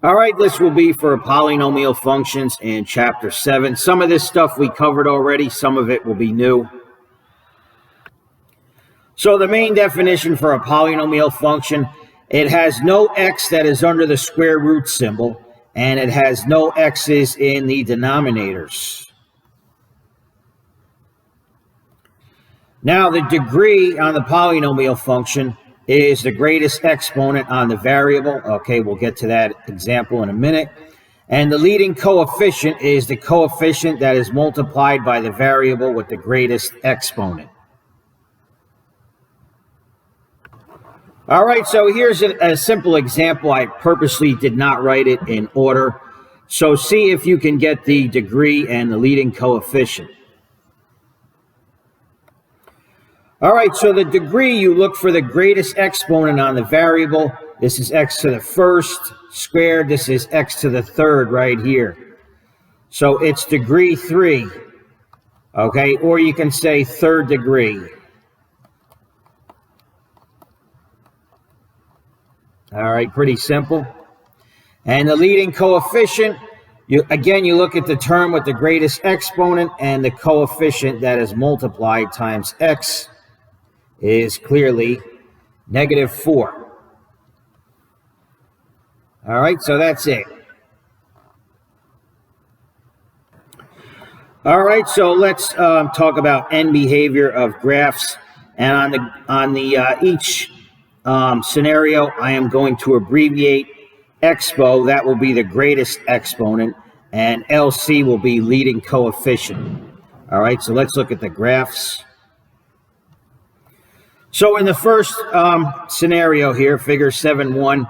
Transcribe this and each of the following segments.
All right, this will be for polynomial functions in Chapter 7. Some of this stuff we covered already, some of it will be new. So the main definition for a polynomial function, it has no x that is under the square root symbol, and it has no x's in the denominators. Now the degree on the polynomial function is the greatest exponent on the variable. Okay, we'll get to that example in a minute. And the leading coefficient is the coefficient that is multiplied by the variable with the greatest exponent. All right, so here's a simple example. I purposely did not write it in order. So see if you can get the degree and the leading coefficient. All right, so the degree, you look for the greatest exponent on the variable. This is x to the first squared. This is x to the third right here. So it's degree 3, okay? Or you can say third degree. All right, pretty simple. And the leading coefficient, you look at the term with the greatest exponent, and the coefficient that is multiplied times x is clearly -4. All right, so that's it. All right, so let's talk about end behavior of graphs. And on each scenario, I am going to abbreviate expo. That will be the greatest exponent, and LC will be leading coefficient. All right, so let's look at the graphs. So in the first scenario here, figure 7.1,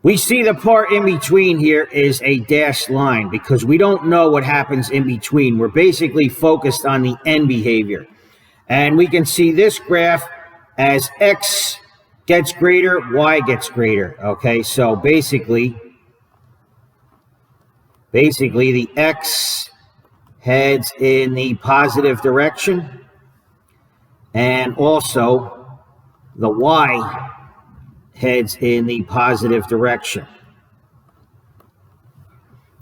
we see the part in between here is a dashed line because we don't know what happens in between. We're basically focused on the end behavior. And we can see this graph as x gets greater, y gets greater. Okay, so basically the x heads in the positive direction, and also the y heads in the positive direction.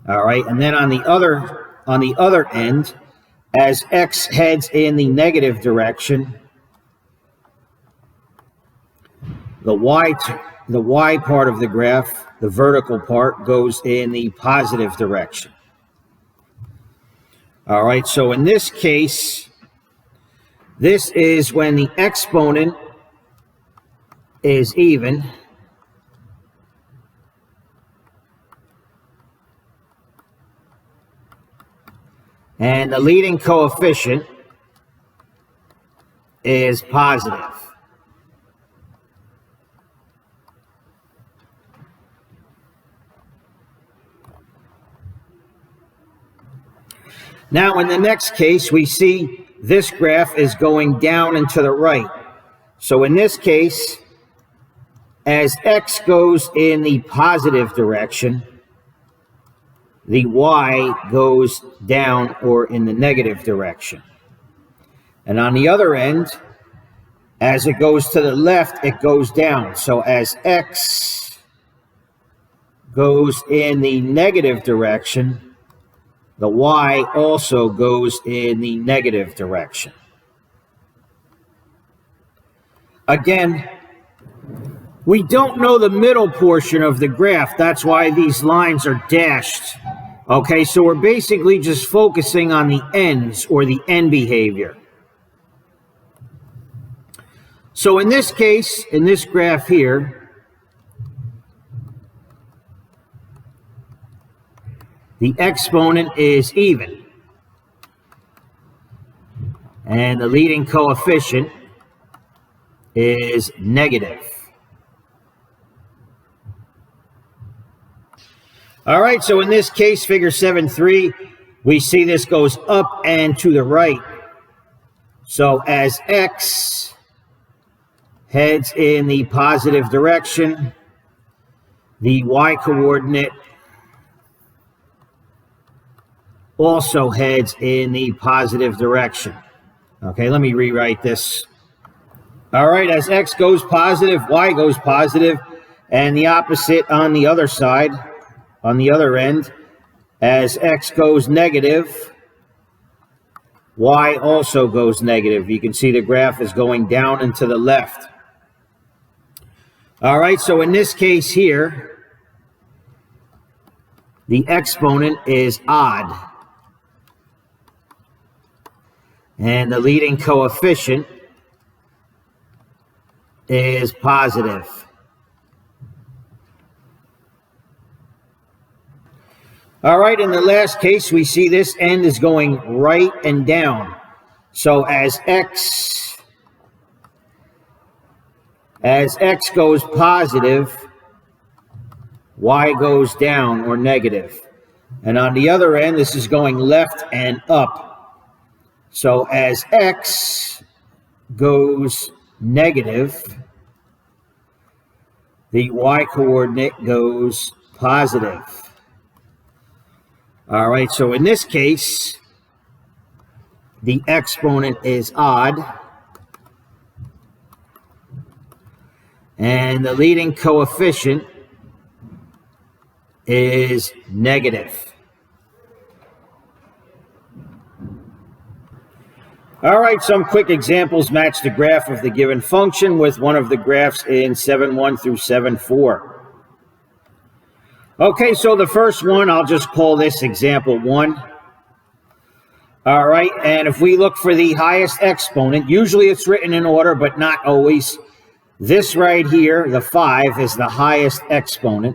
All right, and then on the other end, as x heads in the negative direction, the y part of the graph, the vertical part, goes in the positive direction. All right, so in this case, this is when the exponent is even, and the leading coefficient is positive. Now, in the next case, we see this graph is going down and to the right. So in this case, as x goes in the positive direction, the y goes down or in the negative direction. And on the other end, as it goes to the left, it goes down. So as x goes in the negative direction, the y also goes in the negative direction. Again, we don't know the middle portion of the graph. That's why these lines are dashed. Okay, so we're basically just focusing on the ends or the end behavior. So in this case, in this graph here, the exponent is even, and the leading coefficient is negative. All right, so in this case, figure 7.3, we see this goes up and to the right. So as x heads in the positive direction, the y coordinate also heads in the positive direction. Okay, let me rewrite this. All right, as x goes positive, y goes positive, and the opposite on the other side. on the other end, as x goes negative, y also goes negative. You can see the graph is going down and to the left. All right, so in this case here, the exponent is odd, and the leading coefficient is positive. All right, in the last case, we see this end is going right and down. So as x goes positive, y goes down or negative. And on the other end, this is going left and up. So as x goes negative, the y coordinate goes positive. All right, so in this case, the exponent is odd, and the leading coefficient is negative. All right, some quick examples match the graph of the given function with one of the graphs in 7.1 through 7.4. Okay, so the first one, I'll just call this example 1. All right, and if we look for the highest exponent, usually it's written in order, but not always. This right here, the 5, is the highest exponent.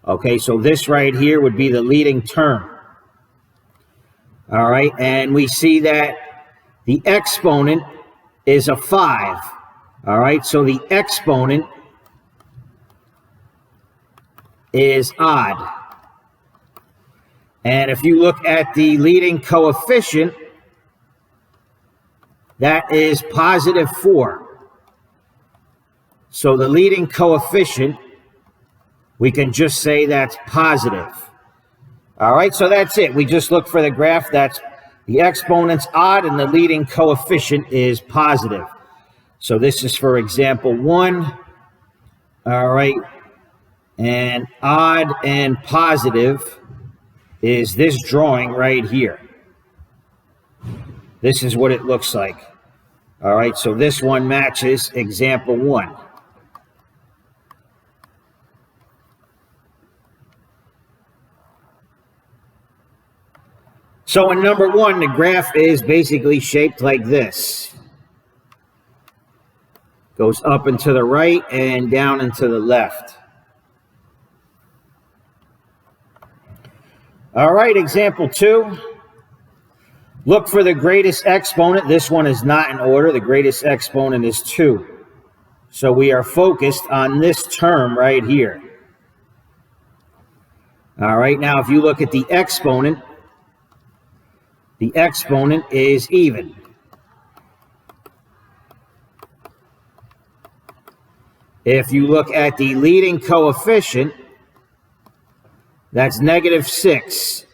Okay, so this right here would be the leading term. All right, and we see that the exponent is a 5. All right, so the exponent is odd. And if you look at the leading coefficient, that is positive 4. So the leading coefficient, we can just say that's positive. All right, so that's it. We just look for the graph that's the exponent's odd and the leading coefficient is positive. So this is for example 1. All right. And odd and positive is this drawing right here. This is what it looks like. All right, so this one matches example 1. So in number 1, the graph is basically shaped like this. Goes up and to the right and down and to the left. All right, example 2. Look for the greatest exponent. This one is not in order. The greatest exponent is 2. So we are focused on this term right here. All right, now if you look at the exponent is even. If you look at the leading coefficient, that's negative 6.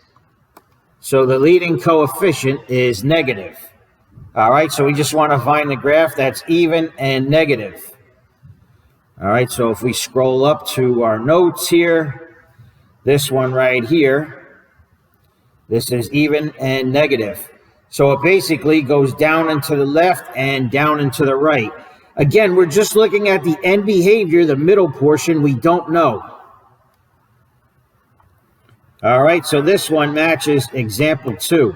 So the leading coefficient is negative. All right, so we just want to find the graph that's even and negative. All right, so if we scroll up to our notes here, this one right here, this is even and negative. So it basically goes down and to the left and down and to the right. Again, we're just looking at the end behavior, the middle portion, we don't know. All right, so this one matches example 2.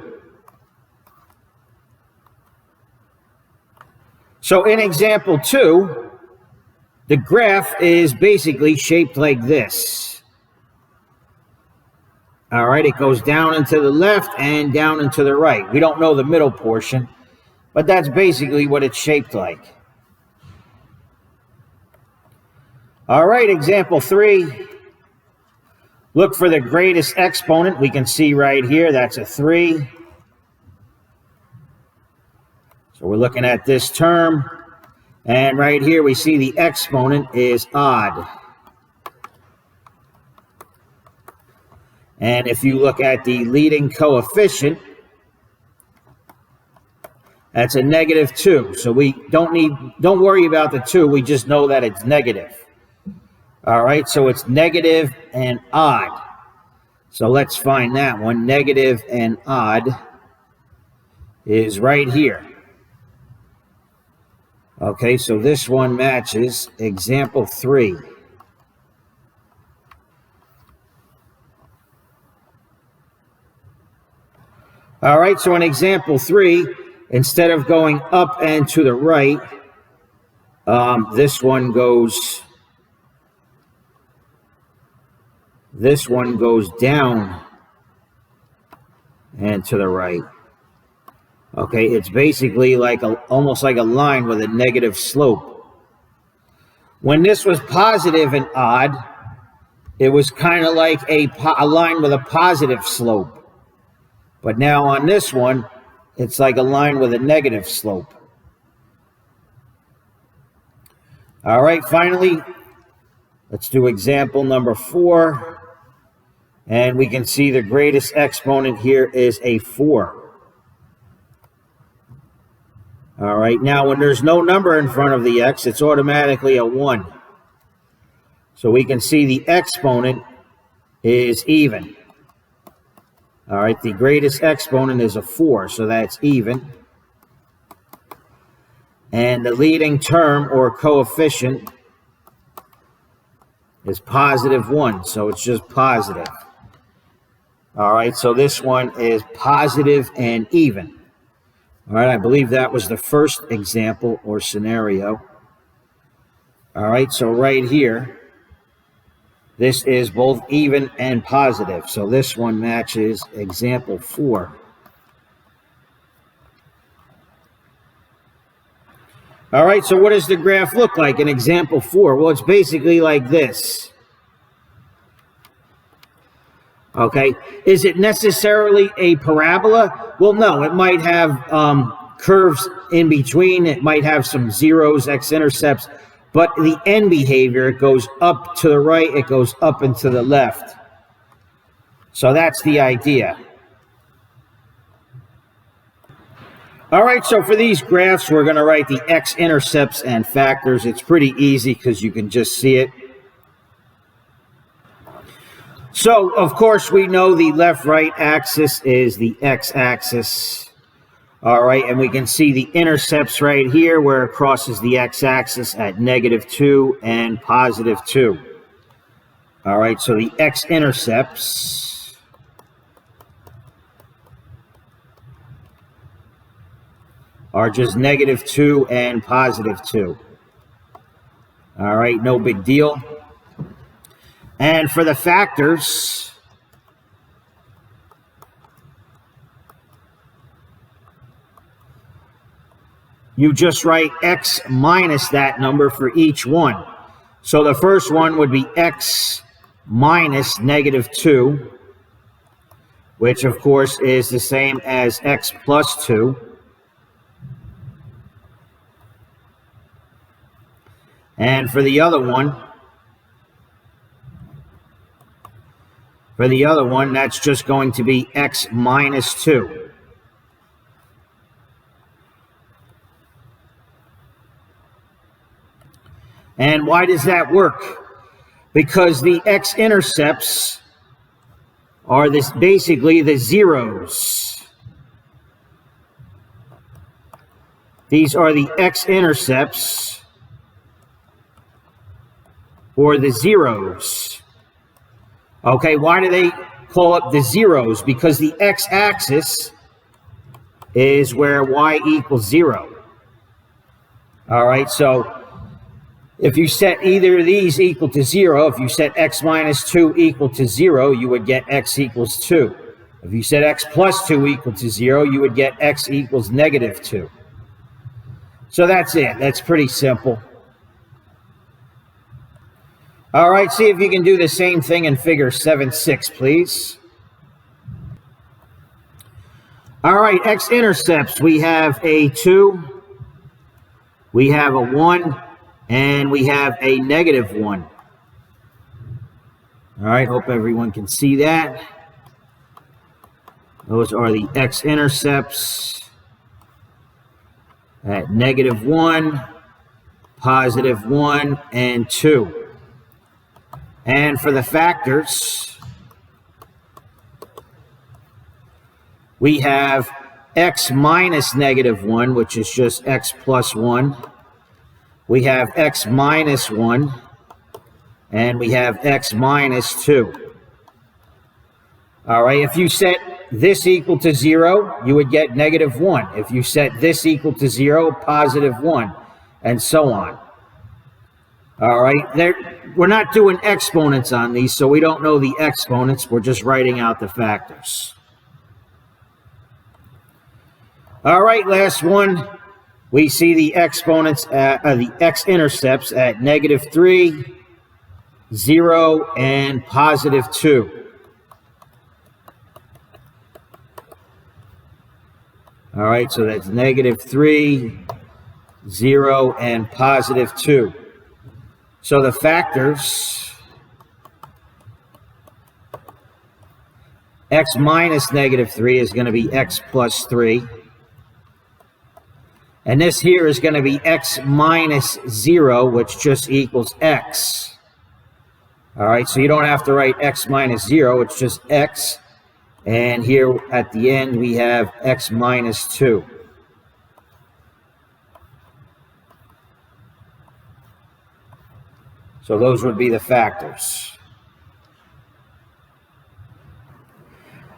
So in example 2, the graph is basically shaped like this. All right, it goes down and to the left and down and to the right. We don't know the middle portion, but that's basically what it's shaped like. All right, example 3. Look for the greatest exponent. We can see right here, that's a 3. So we're looking at this term. And right here, we see the exponent is odd. And if you look at the leading coefficient, that's a negative 2. So we don't worry about the 2. We just know that it's negative. All right, so it's negative and odd. So let's find that one. Negative and odd is right here. Okay, so this one matches example 3. All right, so in example 3, instead of going up and to the right, this one goes down and to the right. Okay, it's basically like almost like a line with a negative slope. When this was positive and odd, it was kind of like a line with a positive slope. But now on this one, it's like a line with a negative slope. All right, finally, let's do example number 4. And we can see the greatest exponent here is a 4. All right, now when there's no number in front of the x, it's automatically a 1. So we can see the exponent is even. All right, the greatest exponent is a 4, so that's even. And the leading term or coefficient is positive 1, so it's just positive. All right, so this one is positive and even. All right, I believe that was the first example or scenario. All right, so right here, this is both even and positive. So this one matches example 4. All right, so what does the graph look like in example 4? Well, it's basically like this. Okay, is it necessarily a parabola? Well, no, it might have curves in between. It might have some zeros, x-intercepts, but the end behavior, it goes up to the right, it goes up and to the left. So that's the idea. All right, so for these graphs, we're going to write the x-intercepts and factors. It's pretty easy because you can just see it. So, of course, we know the left-right axis is the x-axis. All right, and we can see the intercepts right here where it crosses the x-axis at -2 and +2. All right, so the x-intercepts are just -2 and +2. All right, no big deal. And for the factors, you just write x minus that number for each one. So the first one would be x minus -2, which of course is the same as x plus 2. And for the other one, that's just going to be x minus 2. And why does that work? Because the x-intercepts are basically the zeros. These are the x-intercepts or the zeros. Okay, why do they call it the zeros? Because the x-axis is where y equals 0. All right, so if you set either of these equal to 0, if you set x minus 2 equal to 0, you would get x equals 2. If you set x plus 2 equal to 0, you would get x equals -2. So that's it. That's pretty simple. All right, see if you can do the same thing in figure 7.6, please. All right, x-intercepts. We have a 2, we have a 1, and we have a -1. All right, hope everyone can see that. Those are the x-intercepts at -1, +1, and 2. And for the factors, we have x minus negative 1, which is just x plus 1. We have x minus 1, and we have x minus 2. All right, if you set this equal to 0, you would get negative 1. If you set this equal to 0, positive 1, and so on. All right, we're not doing exponents on these, so we don't know the exponents. We're just writing out the factors. All right, last one. We see the exponents, the x-intercepts at negative 3, 0, and positive 2. All right, so that's negative 3, 0, and positive 2. So the factors, x minus negative 3 is going to be x plus 3. And this here is going to be x minus 0, which just equals x. All right, so you don't have to write x minus 0, it's just x. And here at the end, we have x minus 2. So those would be the factors.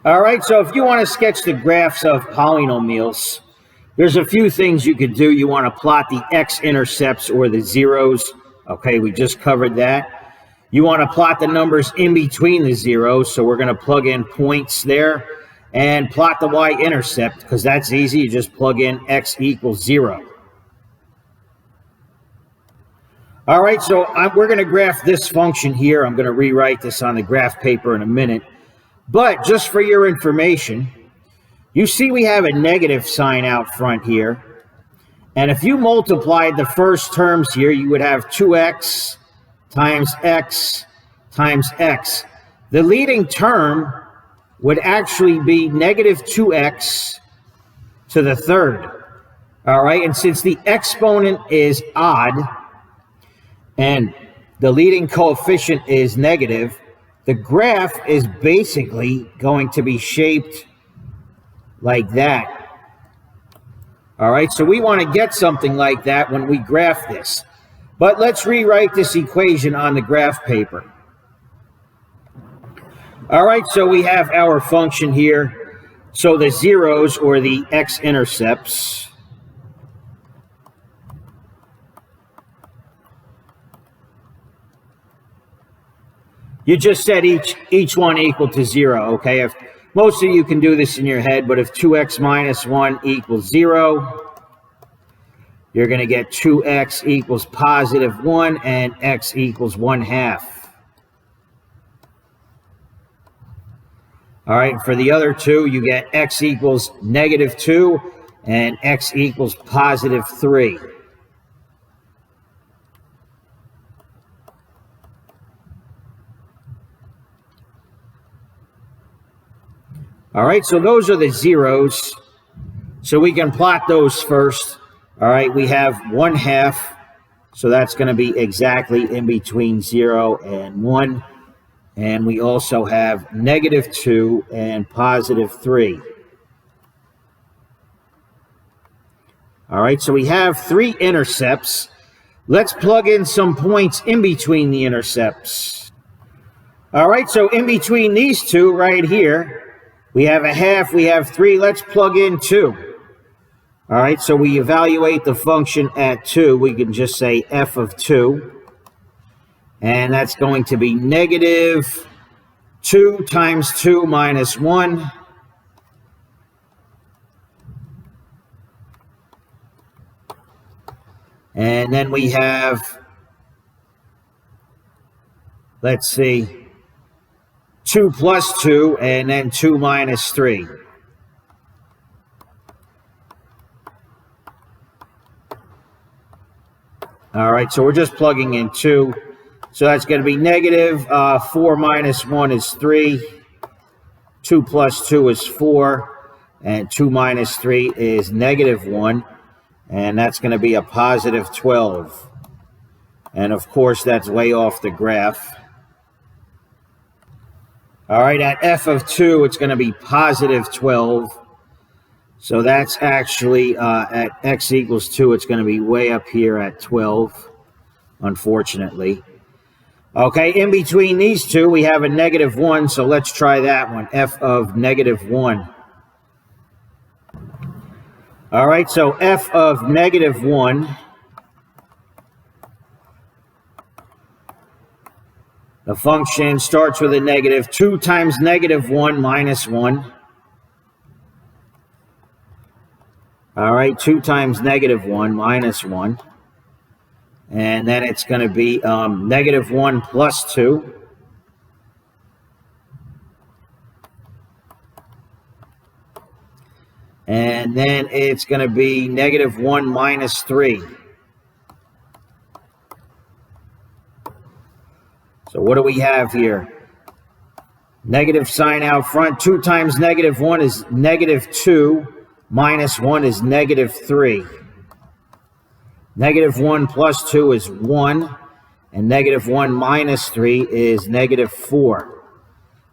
All right, so if you want to sketch the graphs of polynomials, there's a few things you could do. You want to plot the x-intercepts or the zeros. Okay, we just covered that. You want to plot the numbers in between the zeros, so we're going to plug in points there. And plot the y-intercept, because that's easy. You just plug in x equals 0. All right, so we're going to graph this function here. I'm going to rewrite this on the graph paper in a minute. But just for your information, you see we have a negative sign out front here. And if you multiplied the first terms here, you would have 2x times x times x. The leading term would actually be negative 2x to the third. All right, and since the exponent is odd and the leading coefficient is negative, the graph is basically going to be shaped like that. All right, so we want to get something like that when we graph this. But let's rewrite this equation on the graph paper. All right, so we have our function here. So the zeros, or the x-intercepts, you just set each one equal to 0, okay? If most of you can do this in your head, but if 2x minus 1 equals 0, you're going to get 2x equals positive 1 and x equals 1/2. All right, for the other two, you get x equals negative 2 and x equals positive 3. All right, so those are the zeros. So we can plot those first. All right, we have 1/2. So that's going to be exactly in between 0 and 1. And we also have negative 2 and positive 3. All right, so we have 3 intercepts. Let's plug in some points in between the intercepts. All right, so in between these two right here, we have 1/2, we have 3. Let's plug in 2. All right, so we evaluate the function at 2. We can just say f of 2. And that's going to be negative 2 times 2 minus 1. And then we have, let's see, 2 plus 2, and then 2 minus 3. All right, so we're just plugging in 2. So that's going to be negative 4 minus 1 is 3. 2 plus 2 is 4. And 2 minus 3 is negative 1. And that's going to be a positive 12. And of course, that's way off the graph. All right, at f of 2, it's going to be positive 12. So that's actually at x equals 2, it's going to be way up here at 12, unfortunately. Okay, in between these two, we have a negative 1, so let's try that one, f of negative 1. All right, so f of negative 1, the function starts with a negative. 2 times negative 1 minus 1. All right, 2 times negative 1 minus 1. And then it's going to be negative 1 plus 2. And then it's going to be negative 1 minus 3. So what do we have here? Negative sign out front. 2 times negative 1 is negative 2. Minus 1 is negative 3. Negative 1 plus 2 is 1. And negative 1 minus 3 is negative 4.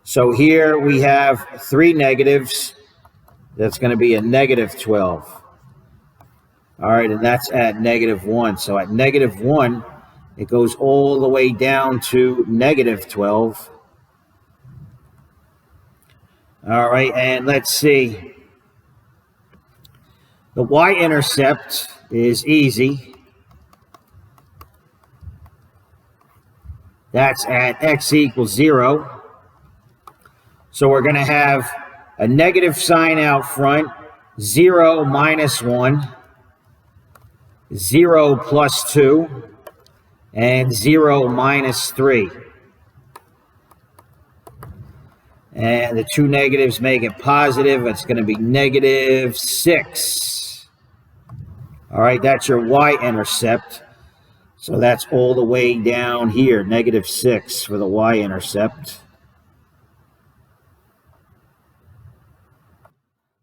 So here we have 3 negatives. That's going to be a negative 12. All right, and that's at negative 1. So at negative 1, it goes all the way down to negative 12. All right, and let's see. The y-intercept is easy. That's at x equals 0. So we're going to have a negative sign out front, 0 minus 1, 0 plus 2, and 0 minus 3. And the two negatives make it positive. It's going to be negative 6. All right, that's your y-intercept. So that's all the way down here, negative 6 for the y-intercept.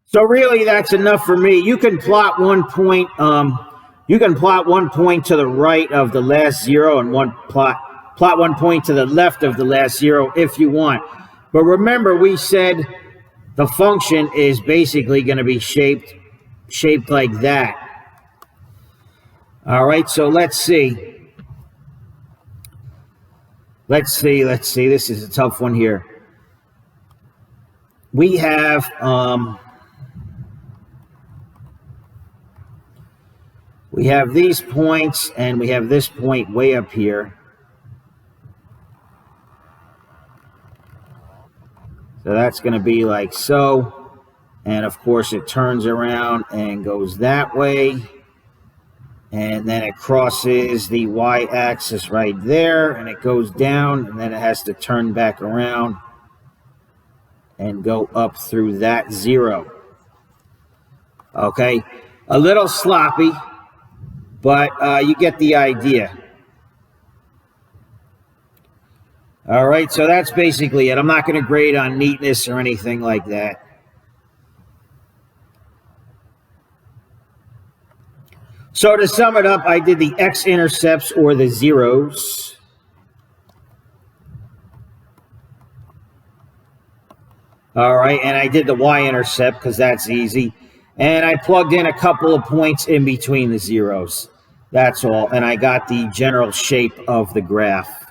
So really, that's enough for me. You can plot one point. You can plot 1 point to the right of the last 0 and plot 1 point to the left of the last 0 if you want. But remember, we said the function is basically going to be shaped like that. All right, so let's see. Let's see. This is a tough one here. We have these points, and we have this point way up here. So that's going to be like so. And of course, it turns around and goes that way. And then it crosses the y-axis right there, and it goes down, and then it has to turn back around and go up through that 0. Okay, a little sloppy, but you get the idea. All right, so that's basically it. I'm not going to grade on neatness or anything like that. So to sum it up, I did the x-intercepts or the zeros. All right, and I did the y-intercept because that's easy. And I plugged in a couple of points in between the zeros. That's all. And I got the general shape of the graph.